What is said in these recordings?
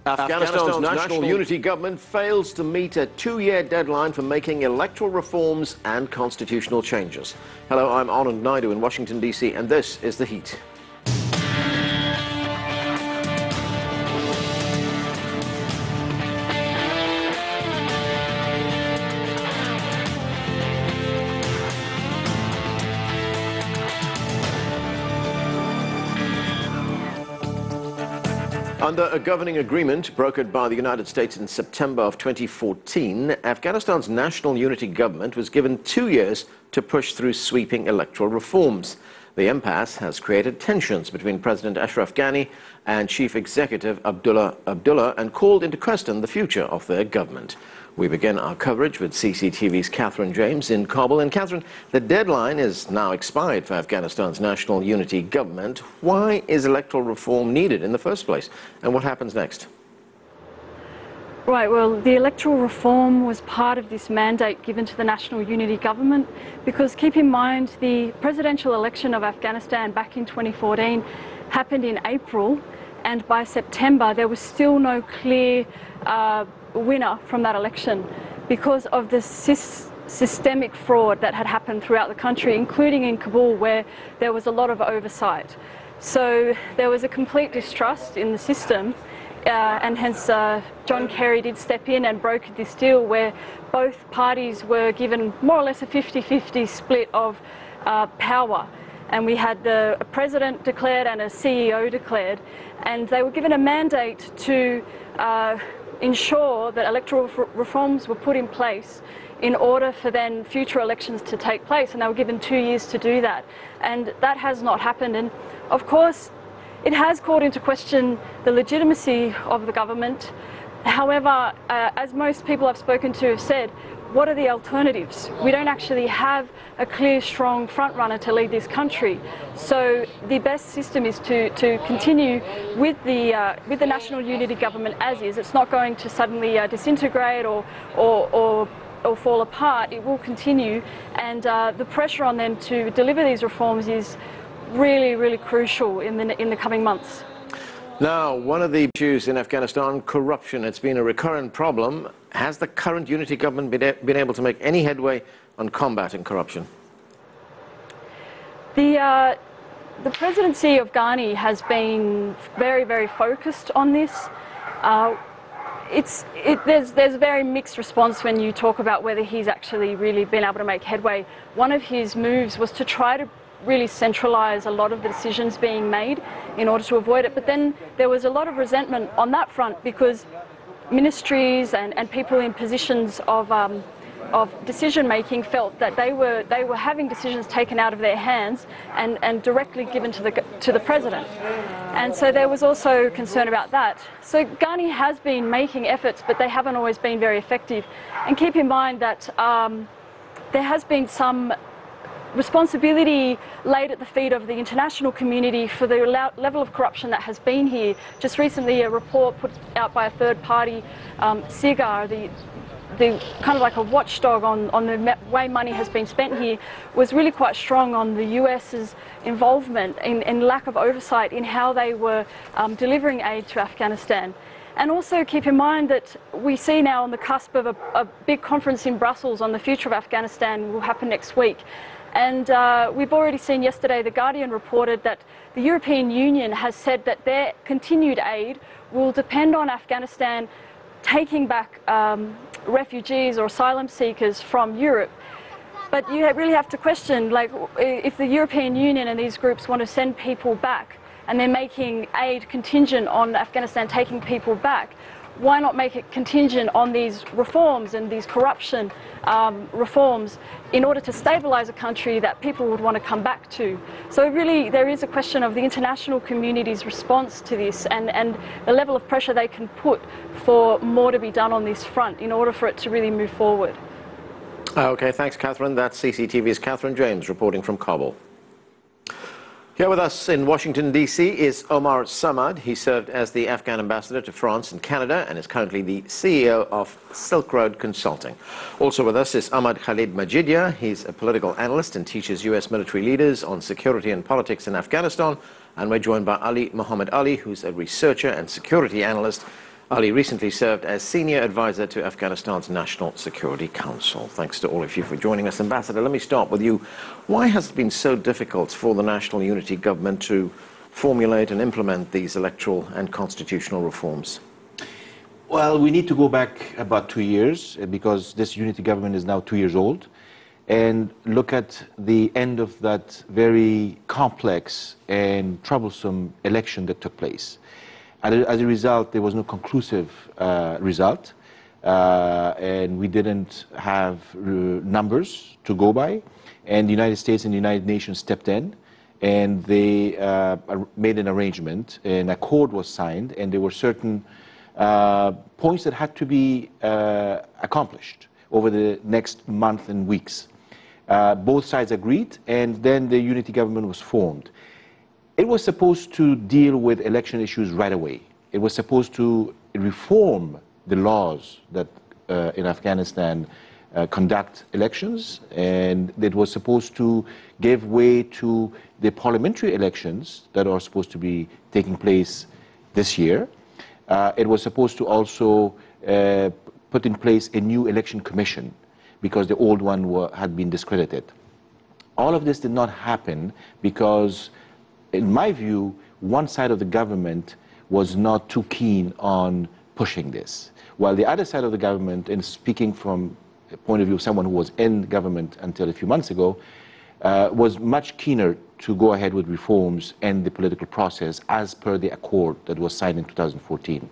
Afghanistan's National Unity Government fails to meet a two-year deadline for making electoral reforms and constitutional changes. Hello, I'm Anand Naidu in Washington, D.C., and this is The Heat. Under a governing agreement brokered by the United States in September of 2014, Afghanistan's National Unity Government was given 2 years to push through sweeping electoral reforms. The impasse has created tensions between President Ashraf Ghani and Chief Executive Abdullah and called into question the future of their government. We begin our coverage with CCTV's Catherine James in Kabul. And Catherine, the deadline is now expired for Afghanistan's National Unity Government. Why is electoral reform needed in the first place? And what happens next? Right, well, the electoral reform was part of this mandate given to the National Unity Government because, keep in mind, the presidential election of Afghanistan back in 2014 happened in April, and by September there was still no clear winner from that election because of the systemic fraud that had happened throughout the country, including in Kabul, where there was a lot of oversight. So there was a complete distrust in the system, and hence John Kerry did step in and brokered this deal where both parties were given more or less a 50-50 split of power. And we had a president declared and a CEO declared, and they were given a mandate to ensure that electoral reforms were put in place in order for then future elections to take place, and they were given 2 years to do that. And that has not happened, and of course it has called into question the legitimacy of the government. However, as most people I've spoken to have said, what are the alternatives? We don't actually have a clear, strong front-runner to lead this country. So the best system is to continue with the National Unity Government as is. It's not going to suddenly disintegrate or fall apart. It will continue, and the pressure on them to deliver these reforms is really, really crucial in the coming months. Now, one of the issues in Afghanistan, corruption. It's been a recurrent problem. Has the current unity government been able to make any headway on combating corruption? The presidency of Ghani has been very, very focused on this. There's a very mixed response when you talk about whether he's actually really been able to make headway. One of his moves was to try to really centralise a lot of the decisions being made in order to avoid it. But then there was a lot of resentment on that front because ministries and people in positions of decision-making felt that they were having decisions taken out of their hands and directly given to the president. And so there was also concern about that. So Ghani has been making efforts, but they haven't always been very effective. And keep in mind that there has been some responsibility laid at the feet of the international community for the level of corruption that has been here. Just recently a report put out by a third party, SIGAR, the kind of like a watchdog on the way money has been spent here, was really quite strong on the US's involvement in lack of oversight in how they were delivering aid to Afghanistan. And also keep in mind that we see now on the cusp of a big conference in Brussels on the future of Afghanistan will happen next week. And we've already seen yesterday, The Guardian reported that the European Union has said that their continued aid will depend on Afghanistan taking back refugees or asylum seekers from Europe. But you really have to question, like, if the European Union and these groups want to send people back and they're making aid contingent on Afghanistan taking people back, why not make it contingent on these reforms and these corruption reforms in order to stabilise a country that people would want to come back to? So really there is a question of the international community's response to this and the level of pressure they can put for more to be done on this front in order for it to really move forward. Okay, thanks, Catherine. That's CCTV's Catherine James reporting from Kabul. Here with us in Washington, D.C. is Omar Samad. He served as the Afghan ambassador to France and Canada and is currently the CEO of Silk Road Consulting. Also with us is Ahmad Khalid Majidia. He's a political analyst and teaches U.S. military leaders on security and politics in Afghanistan. And we're joined by Ali Muhammad Ali, who's a researcher and security analyst Ali recently served as Senior Advisor to Afghanistan's National Security Council. Thanks to all of you for joining us. Ambassador, let me start with you. Why has it been so difficult for the National Unity Government to formulate and implement these electoral and constitutional reforms? Well, we need to go back about 2 years, because this unity government is now 2 years old, and look at the end of that very complex and troublesome election that took place. As a result, there was no conclusive result, and we didn't have numbers to go by, and the United States and the United Nations stepped in, and they made an arrangement. An accord was signed, and there were certain points that had to be accomplished over the next month and weeks. Both sides agreed, and then the unity government was formed. It was supposed to deal with election issues right away. It was supposed to reform the laws that in Afghanistan conduct elections, and it was supposed to give way to the parliamentary elections that are supposed to be taking place this year. It was supposed to also put in place a new election commission, because the old one had been discredited. All of this did not happen because, in my view, one side of the government was not too keen on pushing this, while the other side of the government, and speaking from a point of view of someone who was in government until a few months ago, was much keener to go ahead with reforms and the political process as per the accord that was signed in 2014.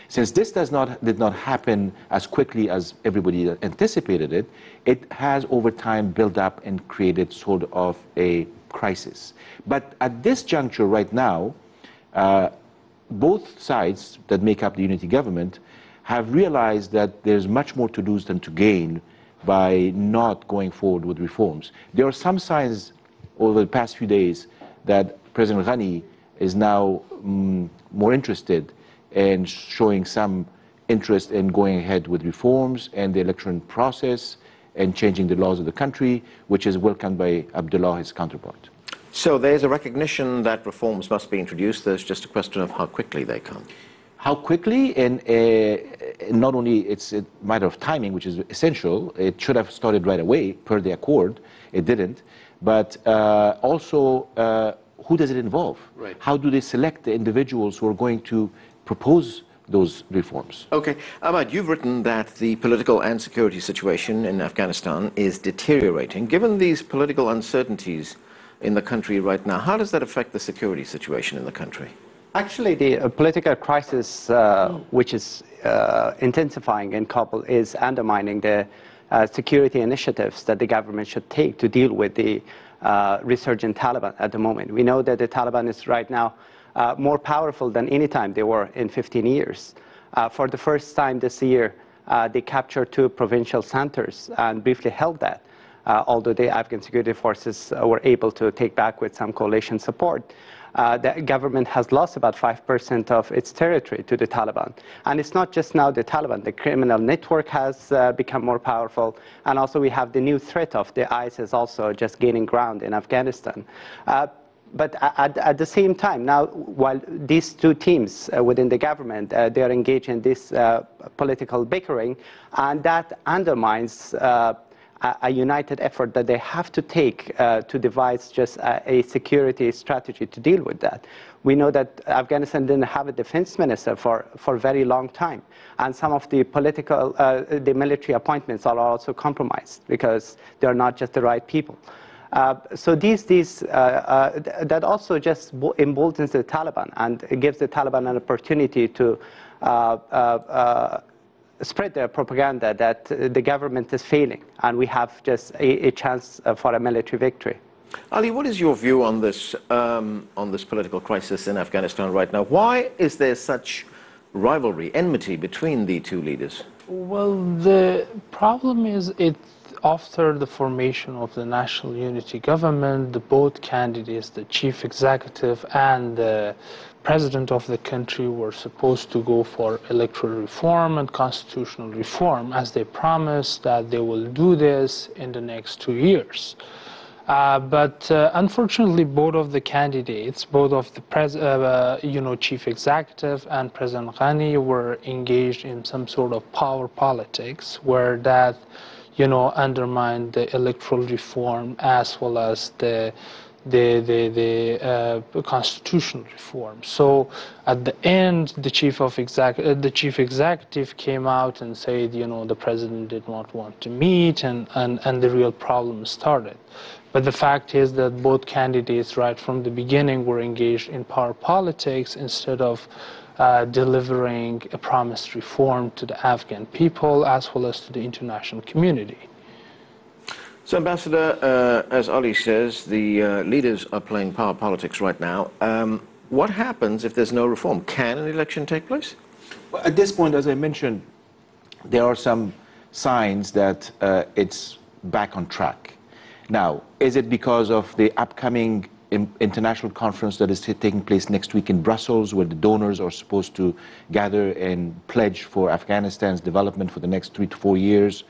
Since this did not happen as quickly as everybody anticipated it, it has over time built up and created sort of a crisis. But at this juncture right now, both sides that make up the unity government have realized that there's much more to lose than to gain by not going forward with reforms. There are some signs over the past few days that President Ghani is now more interested in showing some interest in going ahead with reforms and the election process and changing the laws of the country, which is welcomed by Abdullah, his counterpart. So there's a recognition that reforms must be introduced. There's just a question of how quickly they come. How quickly, and not only it's a matter of timing, which is essential. It should have started right away per the accord. It didn't. But also, who does it involve? Right. How do they select the individuals who are going to propose those reforms? Okay. Ahmad, you've written that the political and security situation in Afghanistan is deteriorating. Given these political uncertainties in the country right now, how does that affect the security situation in the country? Actually, the political crisis, which is intensifying in Kabul, is undermining the security initiatives that the government should take to deal with the resurgent Taliban at the moment. We know that the Taliban is right now more powerful than any time they were in 15 years. For the first time this year, they captured 2 provincial centers and briefly held that, although the Afghan security forces were able to take back with some coalition support. The government has lost about 5% of its territory to the Taliban. And it's not just now the Taliban. The criminal network has become more powerful. And also we have the new threat of the ISIS also just gaining ground in Afghanistan. But at the same time, now, while these 2 teams within the government, they are engaged in this political bickering, and that undermines a united effort that they have to take to devise just a security strategy to deal with that. We know that Afghanistan didn't have a defense minister for a very long time, and some of the the military appointments are also compromised because they're not just the right people. So that also just emboldens the Taliban and gives the Taliban an opportunity to spread their propaganda that the government is failing and we have just a chance for a military victory. Ali, what is your view on this political crisis in Afghanistan right now? Why is there such rivalry, enmity between the 2 leaders? Well, the problem is after the formation of the National Unity Government, both candidates, the chief executive and the president of the country, were supposed to go for electoral reform and constitutional reform, as they promised that they will do this in the next 2 years. But unfortunately, both of the candidates, both of the chief executive and President Ghani, were engaged in some sort of power politics, where that, undermined the electoral reform as well as the constitutional reform. So at the end, the chief executive came out and said, the president did not want to meet, and the real problem started. But the fact is that both candidates, right from the beginning, were engaged in power politics instead of delivering a promised reform to the Afghan people as well as to the international community. So, Ambassador, as Ali says, the leaders are playing power politics right now. What happens if there's no reform? Can an election take place? Well, at this point, as I mentioned, there are some signs that it's back on track. Now, is it because of the upcoming international conference that is taking place next week in Brussels, where the donors are supposed to gather and pledge for Afghanistan's development for the next 3 to 4 years?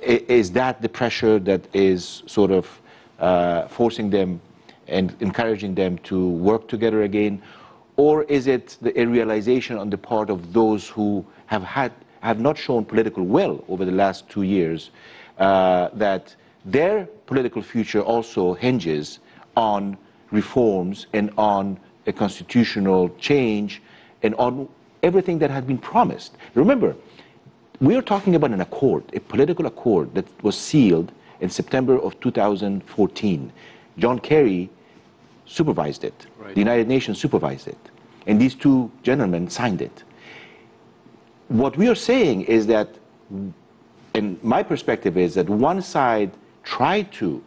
Is that the pressure that is sort of forcing them and encouraging them to work together again? Or is it a realization on the part of those who have not shown political will over the last 2 years that their political future also hinges on reforms and on a constitutional change and on everything that had been promised? Remember, we are talking about an accord, a political accord that was sealed in September of 2014. John Kerry supervised it. Right. The United Nations supervised it. And these two gentlemen signed it. What we are saying is that, and my perspective is that one side tried to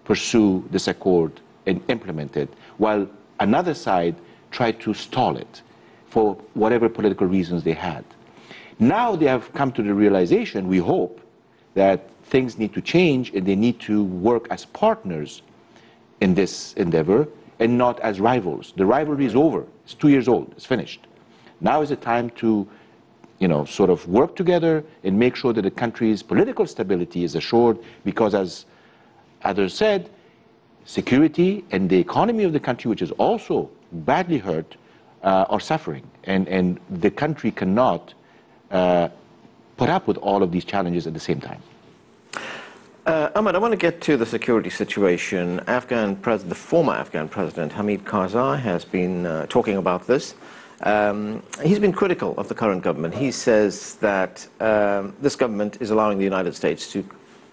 pursue this accord and implement it, while another side tried to stall it for whatever political reasons they had. Now they have come to the realization, we hope, that things need to change and they need to work as partners in this endeavor and not as rivals. The rivalry is over. It's 2 years old. It's finished. Now is the time to, sort of work together and make sure that the country's political stability is assured, because as others said, security and the economy of the country, which is also badly hurt, are suffering. And the country cannot put up with all of these challenges at the same time. Ahmed, I want to get to the security situation. The former Afghan president, Hamid Karzai, has been talking about this. He's been critical of the current government. He says that this government is allowing the United States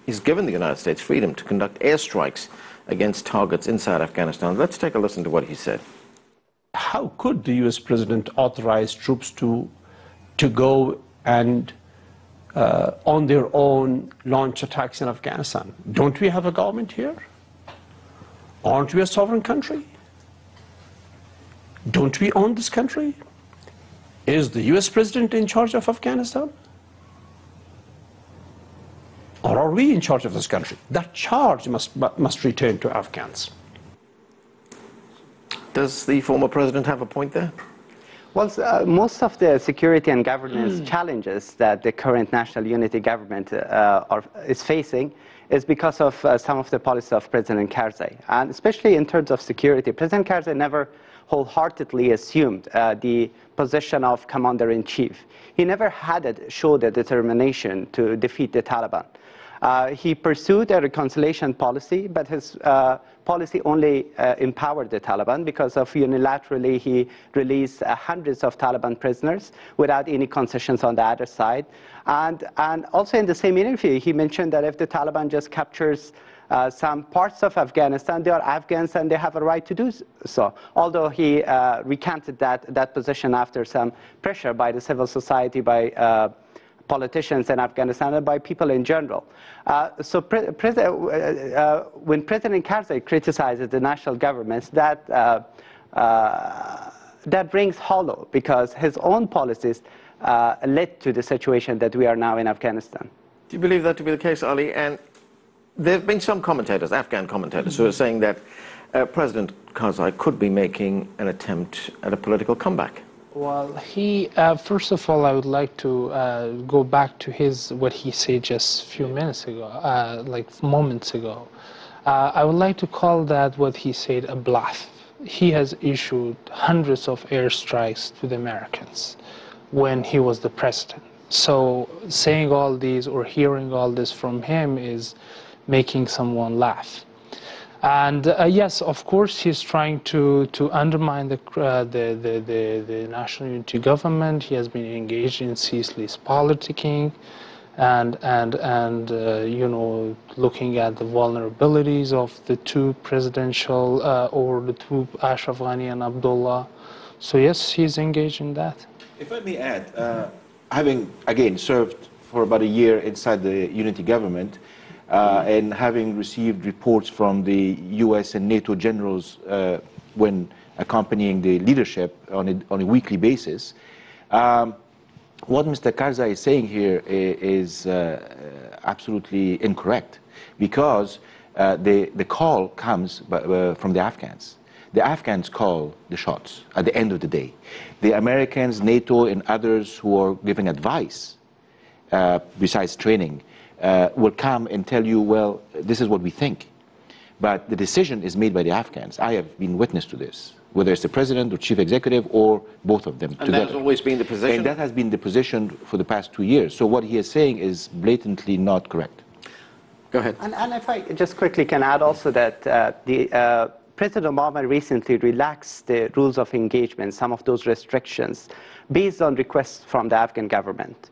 he's given the United States freedom to conduct airstrikes against targets inside Afghanistan. Let's take a listen to what he said. How could the U.S. president authorize troops to go and on their own launch attacks in Afghanistan? Don't we have a government here? Aren't we a sovereign country? Don't we own this country? Is the U.S. president in charge of Afghanistan? Or are we in charge of this country? That charge must return to Afghans. Does the former president have a point there? Well, most of the security and governance challenges that the current national unity government is facing is because of some of the policies of President Karzai. And especially in terms of security, President Karzai never wholeheartedly assumed the position of commander-in-chief. He never showed a determination to defeat the Taliban. He pursued a reconciliation policy, but his policy only empowered the Taliban because of unilaterally he released hundreds of Taliban prisoners without any concessions on the other side. And also in the same interview, he mentioned that if the Taliban just captures some parts of Afghanistan, they are Afghans and they have a right to do so. Although he recanted that position after some pressure by the civil society, by politicians in Afghanistan, and by people in general. So when President Karzai criticizes the national governments, that rings hollow, because his own policies led to the situation that we are now in Afghanistan. Do you believe that to be the case, Ali? And there have been some commentators, Afghan commentators, who are saying that President Karzai could be making an attempt at a political comeback. Well, first of all, I would like to go back to what he said just a few minutes ago, like moments ago. I would like to call that what he said a bluff. He has issued hundreds of airstrikes to the Americans when he was the president. So saying all these or hearing all this from him is making someone laugh. And yes, of course, he's trying to undermine the national unity government. He has been engaged in ceaseless politicking, and you know, looking at the vulnerabilities of the two presidential or the two Ashraf Ghani and Abdullah. So yes, he's engaged in that. If I may add, having again served for about a year inside the unity government, and having received reports from the US and NATO generals when accompanying the leadership on a weekly basis, what Mr. Karzai is saying here is absolutely incorrect, because the call comes from the Afghans. The Afghans call the shots at the end of the day. The Americans, NATO, and others who are giving advice, besides training, will come and tell you, well, this is what we think. But the decision is made by the Afghans. I have been witness to this, whether it's the president or chief executive or both of them together. And that has always been the position? And that has been the position for the past 2 years. So what he is saying is blatantly not correct. Go ahead. And if I just quickly can add also that President Obama recently relaxed the rules of engagement, some of those restrictions, based on requests from the Afghan government.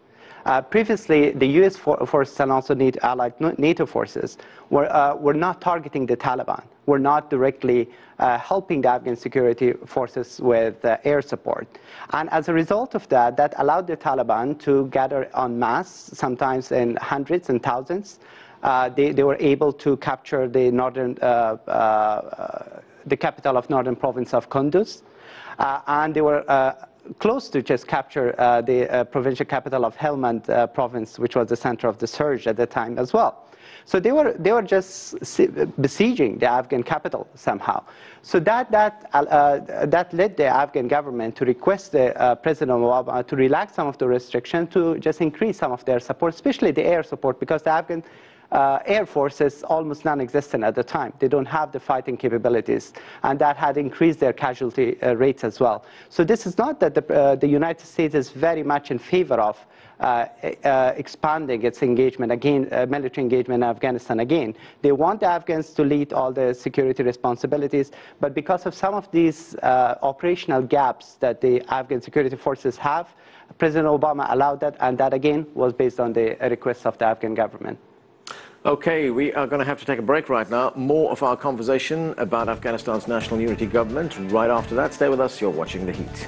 Previously, the U.S. forces and also allied NATO forces were not targeting the Taliban, were not directly helping the Afghan security forces with air support. And as a result of that, that allowed the Taliban to gather en masse, sometimes in hundreds and thousands. They were able to capture the northern, the capital of northern province of Kunduz, and they were close to just capture the provincial capital of Helmand province, which was the center of the surge at the time as well. So they were just besieging the Afghan capital somehow. So that led the Afghan government to request the President Obama to relax some of the restrictions, to just increase some of their support, especially the air support, because the Afghan Air Force is almost non-existent at the time. They don't have the fighting capabilities, and that had increased their casualty rates as well. So this is not that the United States is very much in favor of expanding its engagement, again, military engagement in Afghanistan again. They want the Afghans to lead all the security responsibilities, but because of some of these operational gaps that the Afghan security forces have, President Obama allowed that, and that again was based on the requests of the Afghan government. Okay, we are going to have to take a break right now. More of our conversation about Afghanistan's national unity government right after that. Stay with us. You're watching The Heat.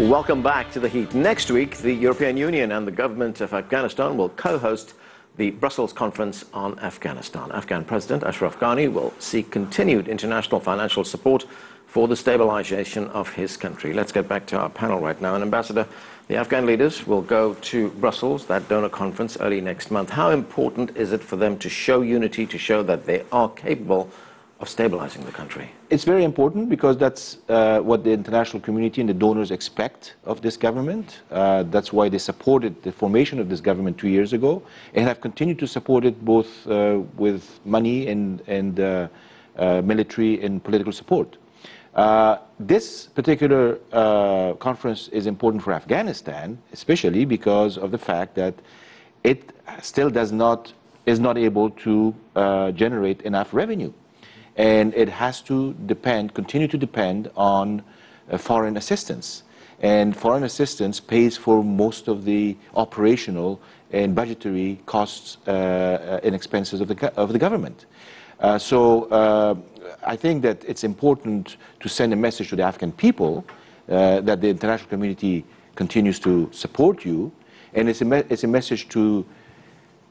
Welcome back to The Heat. Next week, the European Union and the government of Afghanistan will co-host the Brussels Conference on Afghanistan. Afghan President Ashraf Ghani will seek continued international financial support for the stabilization of his country. Let's get back to our panel right now. And Ambassador, the Afghan leaders will go to Brussels, that donor conference, early next month. How important is it for them to show unity, to show that they are capable of stabilizing the country? It's very important, because that's what the international community and the donors expect of this government. That's why they supported the formation of this government 2 years ago, and have continued to support it both with money and military and political support. This particular conference is important for Afghanistan, especially because of the fact that it still is not able to generate enough revenue. And it has to continue to depend on foreign assistance. And foreign assistance pays for most of the operational and budgetary costs and expenses of the government. So I think that it's important to send a message to the Afghan people that the international community continues to support you. And it's a message to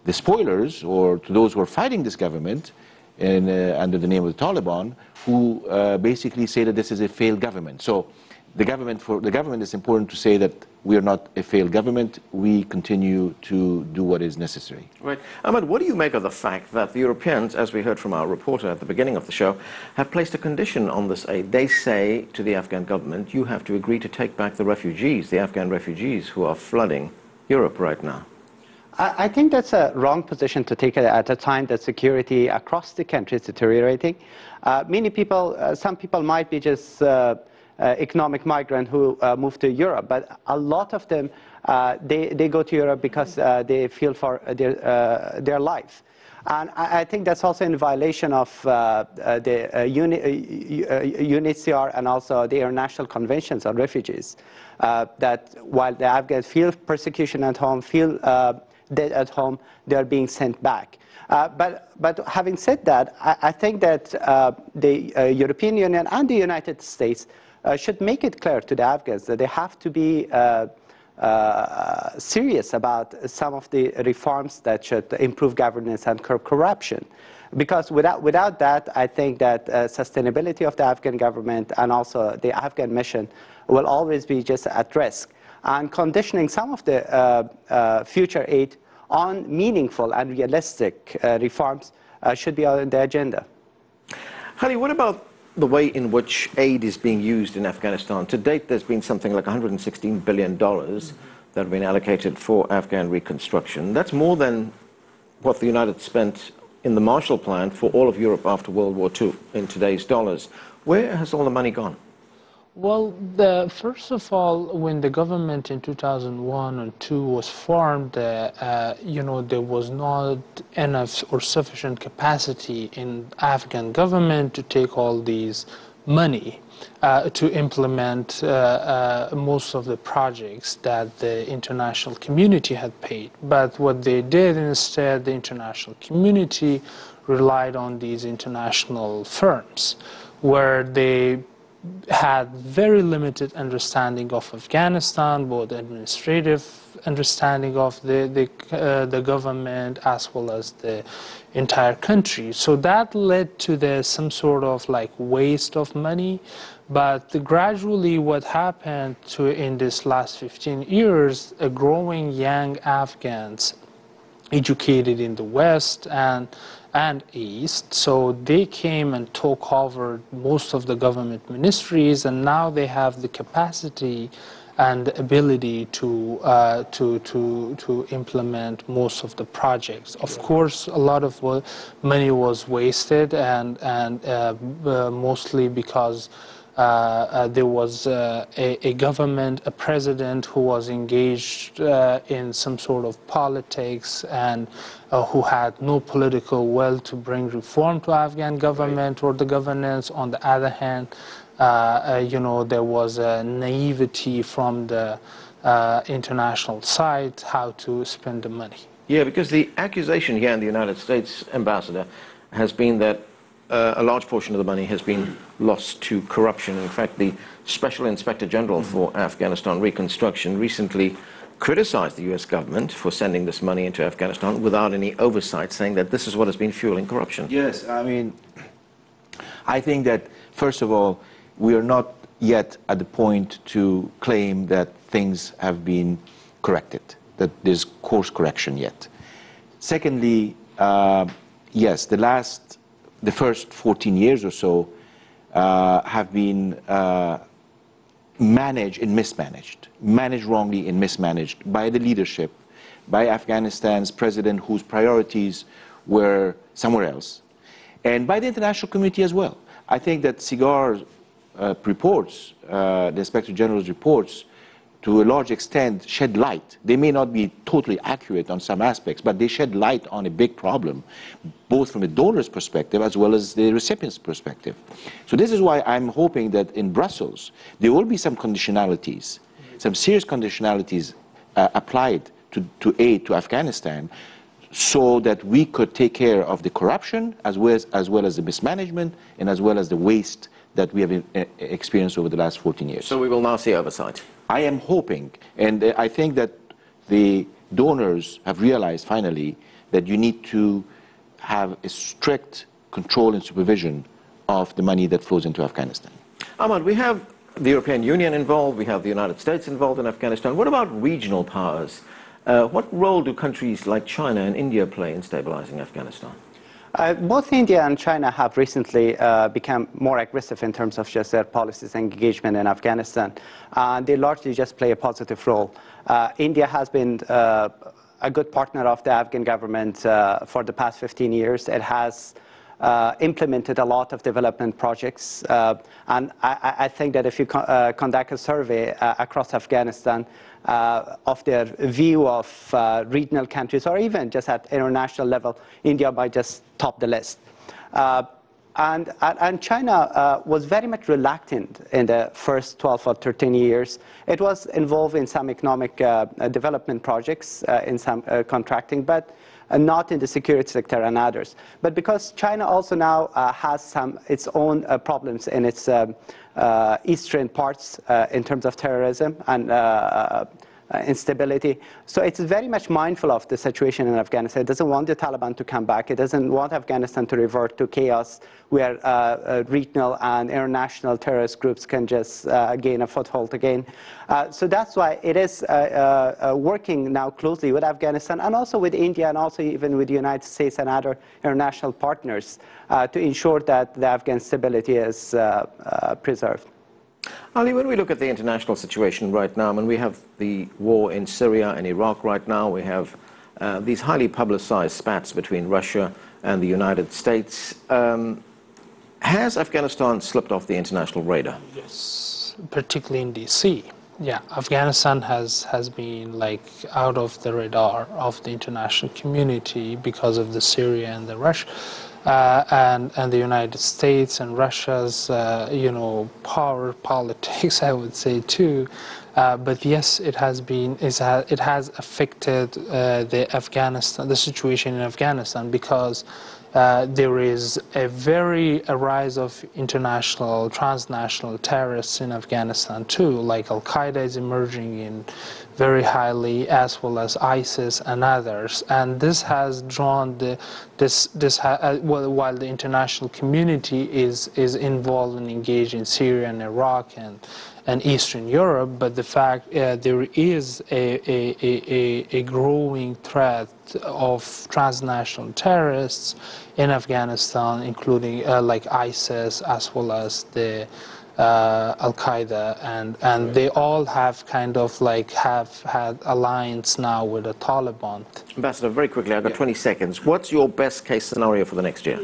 the spoilers, or to those who are fighting this government, and under the name of the Taliban, who basically say that this is a failed government. So the government it's important to say that we are not a failed government. We continue to do what is necessary. Right. Ahmed, what do you make of the fact that the Europeans, as we heard from our reporter at the beginning of the show, have placed a condition on this aid? They say to the Afghan government, you have to agree to take back the refugees, the Afghan refugees who are flooding Europe right now. I think that's a wrong position to take at a time that security across the country is deteriorating. Many people, some people might be just economic migrant who move to Europe, but a lot of them, they go to Europe because they feel for their life. And I think that's also in violation of the UNHCR and also the international conventions on refugees, that while the Afghans feel persecution at home, feel dead at home, they are being sent back. But having said that, I think that the European Union and the United States should make it clear to the Afghans that they have to be serious about some of the reforms that should improve governance and curb corruption. Because without that, I think that sustainability of the Afghan government and also the Afghan mission will always be just at risk. And conditioning some of the future aid on meaningful and realistic reforms should be on the agenda. Hadi, what about the way in which aid is being used in Afghanistan? To date, there's been something like $116 billion that have been allocated for Afghan reconstruction. That's more than what the United States spent in the Marshall Plan for all of Europe after World War II in today's dollars. Where has all the money gone? Well, first of all, when the government in 2001 and 2002 was formed, you know, there was not enough or sufficient capacity in Afghan government to take all these money to implement most of the projects that the international community had paid. But what they did instead, the international community relied on these international firms, where they had very limited understanding of Afghanistan, both administrative understanding of the government as well as the entire country. So that led to some sort of like waste of money. But gradually what happened in this last 15 years, a growing young Afghans educated in the West and East, so they came and took over most of the government ministries, and now they have the capacity and the ability to implement most of the projects. Of course, a lot of money was wasted, and mostly because there was a government, a president who was engaged in some sort of politics and who had no political will to bring reform to Afghan government or the governance. On the other hand, you know, there was a naivety from the international side how to spend the money. Yeah, because the accusation here in the United States, Ambassador, has been that a large portion of the money has been lost to corruption. In fact, the Special Inspector General for Afghanistan Reconstruction recently criticized the U.S. government for sending this money into Afghanistan without any oversight, saying that this is what has been fueling corruption. Yes, I mean, I think that, first of all, we are not yet at the point to claim that things have been corrected, that there's course correction yet. Secondly, yes, the first 14 years or so have been managed and mismanaged, managed wrongly and mismanaged by the leadership, by Afghanistan's president whose priorities were somewhere else, and by the international community as well. I think that SIGAR's reports, the Inspector General's reports, to a large extent shed light. They may not be totally accurate on some aspects, but they shed light on a big problem, both from the donor's perspective as well as the recipient's perspective. So this is why I'm hoping that in Brussels, there will be some conditionalities, some serious conditionalities applied to aid to Afghanistan, so that we could take care of the corruption as well as the mismanagement and as well as the waste that we have experienced over the last 14 years. So we will now see oversight. I am hoping, and I think that the donors have realized finally that you need to have a strict control and supervision of the money that flows into Afghanistan. Ahmad, we have the European Union involved, we have the United States involved in Afghanistan. What about regional powers? What role do countries like China and India play in stabilizing Afghanistan? Both India and China have recently become more aggressive in terms of just their policies and engagement in Afghanistan. They largely just play a positive role. India has been a good partner of the Afghan government for the past 15 years. It has implemented a lot of development projects. And I think that if you conduct a survey across Afghanistan of their view of regional countries, or even just at international level, India might just top the list. And China was very much reluctant in the first 12 or 13 years. It was involved in some economic development projects, in some contracting, but not in the security sector and others. But because China also now has its own problems in its eastern parts in terms of terrorism and instability. So it's very much mindful of the situation in Afghanistan. It doesn't want the Taliban to come back. It doesn't want Afghanistan to revert to chaos where regional and international terrorist groups can just gain a foothold again. So that's why it is working now closely with Afghanistan and also with India and also even with the United States and other international partners to ensure that the Afghan stability is preserved. Ali, when we look at the international situation right now, I mean, we have the war in Syria and Iraq right now. We have these highly publicized spats between Russia and the United States. Has Afghanistan slipped off the international radar? Yes, particularly in D.C. Yeah, Afghanistan has been like out of the radar of the international community because of the Syria and the Russia. And the United States and Russia's, power politics, I would say too. But yes, it has affected the situation in Afghanistan because there is a rise of international, transnational terrorists in Afghanistan too. Like Al-Qaeda is emerging in very highly, as well as ISIS and others. And this has drawn while the international community is involved and engaged in Syria and Iraq and Eastern Europe, but the fact there is a growing threat of transnational terrorists in Afghanistan, including like ISIS as well as the Al-Qaeda, and they all have kind of like have had alliance now with the Taliban. Ambassador, very quickly, I've got 20 seconds. What's your best case scenario for the next year?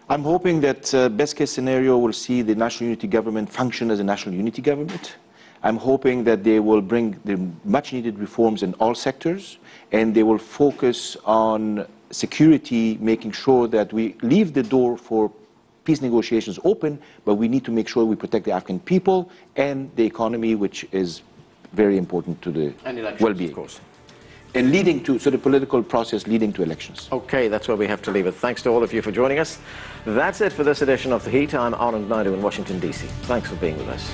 I'm hoping that best case scenario will see the national unity government function as a national unity government. I'm hoping that they will bring the much needed reforms in all sectors, and they will focus on security, making sure that we leave the door for peace negotiations open, but we need to make sure we protect the Afghan people and the economy, which is very important to the well-being. Of course. And leading to, so the political process leading to elections. Okay, that's where we have to leave it. Thanks to all of you for joining us. That's it for this edition of The Heat. I'm Anand Naidu in Washington, D.C. Thanks for being with us.